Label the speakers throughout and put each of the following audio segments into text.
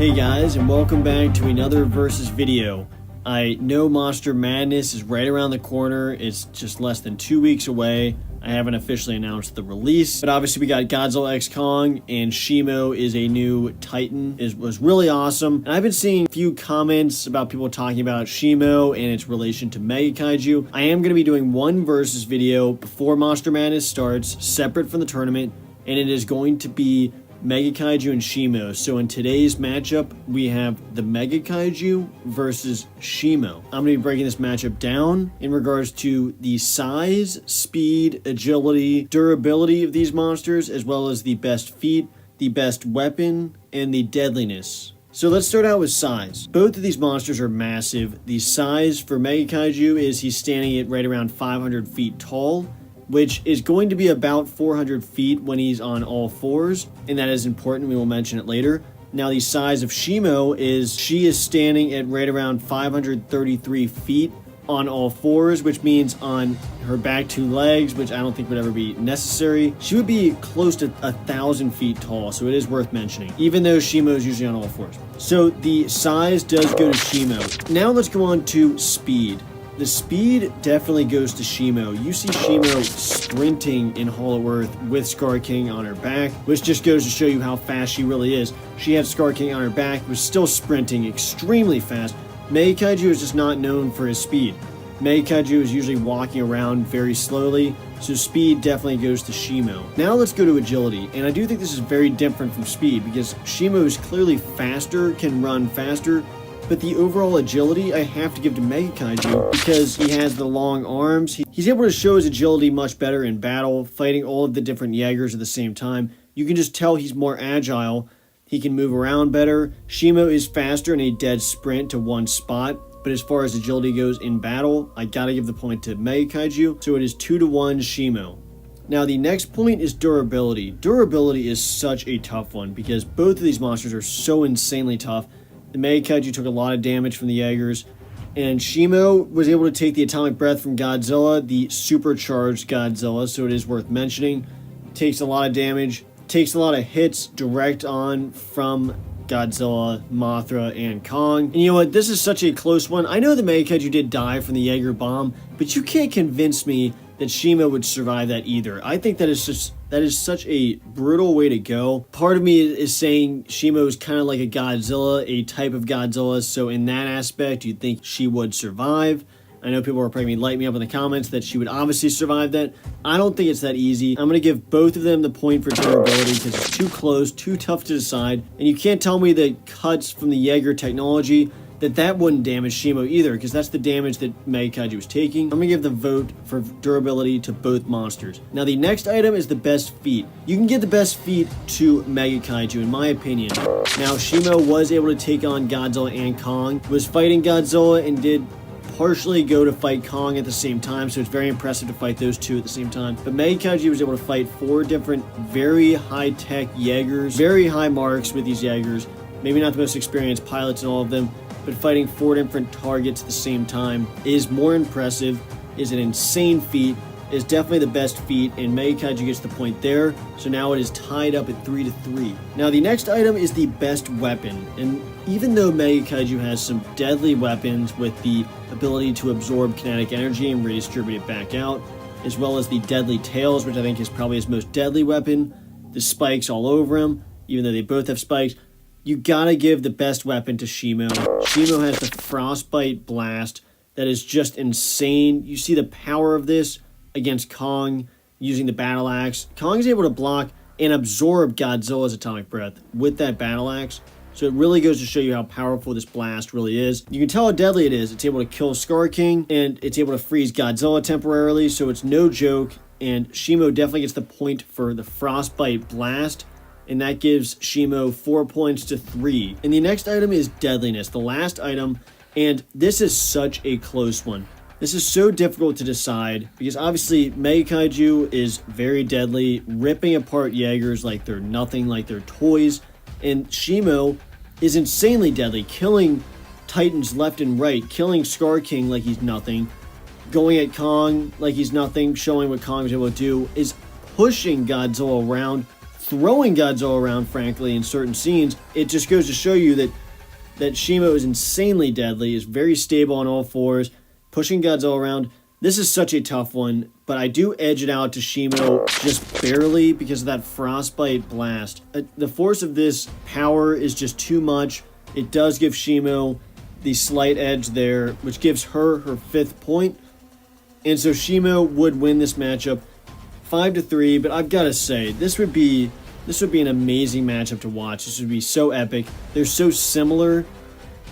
Speaker 1: Hey guys, and welcome back to another Versus video. I know Monster Madness is right around the corner. It's just less than 2 weeks away. I haven't officially announced the release, but obviously we got Godzilla x Kong, and Shimo is a new Titan. It was really awesome, and I've been seeing a few comments about people talking about Shimo and its relation to Mega Kaiju. I am going to be doing one Versus video before Monster Madness starts, separate from the tournament, and it is going to be Mega Kaiju and Shimo. So in today's matchup, we have the Mega Kaiju versus Shimo. I'm going to be breaking this matchup down in regards to the size, speed, agility, durability of these monsters, as well as the best feat, the best weapon, and the deadliness. So let's start out with size. Both of these monsters are massive. The size for Mega Kaiju is he's standing at right around 500 feet tall, which is going to be about 400 feet when he's on all fours, and that is important. We will mention it later. Now, the size of Shimo is she is standing at right around 533 feet on all fours, which means on her back two legs, which I don't think would ever be necessary, she would be close to 1,000 feet tall, so it is worth mentioning, even though Shimo is usually on all fours. So the size does go to Shimo. Now let's go on to speed. The speed definitely goes to Shimo. You see Shimo sprinting in Hollow Earth with Scar King on her back, which just goes to show you how fast she really is. She had Scar King on her back, was still sprinting extremely fast. Mega Kaiju is just not known for his speed. Mega Kaiju is usually walking around very slowly, so speed definitely goes to Shimo. Now let's go to agility, and I do think this is very different from speed because Shimo is clearly faster, can run faster, but the overall agility I have to give to Mega Kaiju because he has the long arms. He's able to show his agility much better in battle, fighting all of the different Jaegers at the same time. You can just tell he's more agile. He can move around better. Shimo is faster in a dead sprint to one spot, but as far as agility goes in battle, I gotta give the point to Mega Kaiju, so it is 2-1 Shimo. Now the next point is durability. Durability is such a tough one because both of these monsters are so insanely tough. The Mega Kaiju took a lot of damage from the Jaegers, and Shimo was able to take the atomic breath from Godzilla, the supercharged Godzilla, so it is worth mentioning. Takes a lot of damage, takes a lot of hits direct on from Godzilla, Mothra, and Kong. And you know what? This is such a close one. I know the Mega Kaiju did die from the Jaeger bomb, but you can't convince me that Shimo would survive that either. I think that is such a brutal way to go. Part of me is saying Shimo is kind of like a Godzilla, a type of Godzilla, so in that aspect, you'd think she would survive. I know people are probably going to light me up in the comments that she would obviously survive that. I don't think it's that easy. I'm going to give both of them the point for durability because it's too close, too tough to decide. And you can't tell me that cuts from the Jaeger technology that wouldn't damage Shimo either, because that's the damage that Mega Kaiju was taking. I'm going to give the vote for durability to both monsters. Now, the next item is the best feat. You can give the best feat to Mega Kaiju, in my opinion. Now, Shimo was able to take on Godzilla and Kong, was fighting Godzilla, and did partially go to fight Kong at the same time, so it's very impressive to fight those two at the same time. But Mega Kaiju was able to fight 4 different very high-tech Jaegers, very high marks with these Jaegers. Maybe not the most experienced pilots in all of them, but fighting 4 different targets at the same time is more impressive, is an insane feat, is definitely the best feat, and Mega Kaiju gets the point there, so now it is tied up at 3-3. Now the next item is the best weapon, and even though Mega Kaiju has some deadly weapons with the ability to absorb kinetic energy and redistribute it back out, as well as the deadly tails, which I think is probably his most deadly weapon, the spikes all over him, even though they both have spikes, you gotta give the best weapon to Shimo. Shimo has the Frostbite Blast that is just insane. You see the power of this against Kong using the Battle Axe. Kong is able to block and absorb Godzilla's atomic breath with that Battle Axe. So it really goes to show you how powerful this blast really is. You can tell how deadly it is. It's able to kill Scar King, and it's able to freeze Godzilla temporarily, so it's no joke. And Shimo definitely gets the point for the Frostbite Blast, and that gives Shimo 4 points to 3. And the next item is deadliness, the last item, and this is such a close one. This is so difficult to decide because obviously Mega Kaiju is very deadly, ripping apart Jaegers like they're nothing, like they're toys, and Shimo is insanely deadly, killing Titans left and right, killing Scar King like he's nothing, going at Kong like he's nothing, showing what Kong is able to do, is pushing Godzilla around, throwing Godzilla around, frankly, in certain scenes. It just goes to show you that Shimo is insanely deadly, is very stable on all fours, pushing Godzilla around. This is such a tough one, but I do edge it out to Shimo just barely because of that frostbite blast. The force of this power is just too much. It does give Shimo the slight edge there, which gives her 5th point. And so Shimo would win this matchup 5-3, but I've got to say, this would be an amazing matchup to watch. This would be so epic. They're so similar.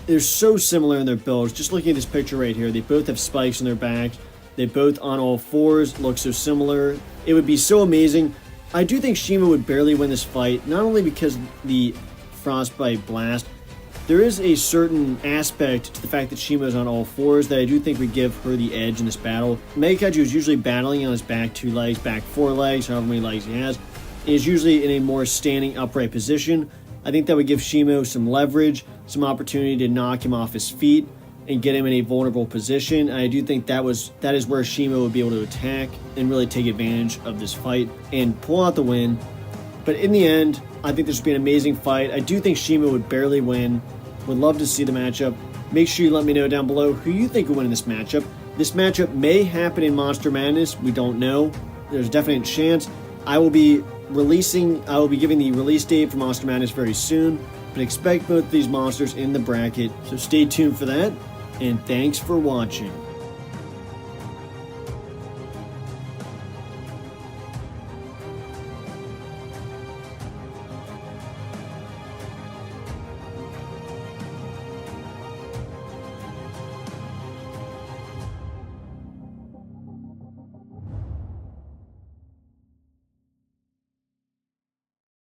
Speaker 1: They're so similar in their builds. Just looking at this picture right here, they both have spikes in their backs. They both on all fours look so similar. It would be so amazing. I do think Shimo would barely win this fight, not only because the frostbite blast. There is a certain aspect to the fact that Shimo is on all fours that I do think would give her the edge in this battle. Mega Kaiju is usually battling on his back 2 legs, back 4 legs, however many legs he has. He is usually in a more standing upright position. I think that would give Shimo some leverage, some opportunity to knock him off his feet and get him in a vulnerable position. And I do think that is where Shimo would be able to attack and really take advantage of this fight and pull out the win. But in the end, I think this would be an amazing fight. I do think Shimo would barely win. Would love to see the matchup. Make sure you let me know down below who you think will win in this matchup. This matchup may happen in Monster Madness. We don't know. There's a definite chance. I will be giving the release date for Monster Madness very soon, but expect both of these monsters in the bracket. So stay tuned for that, and thanks for watching.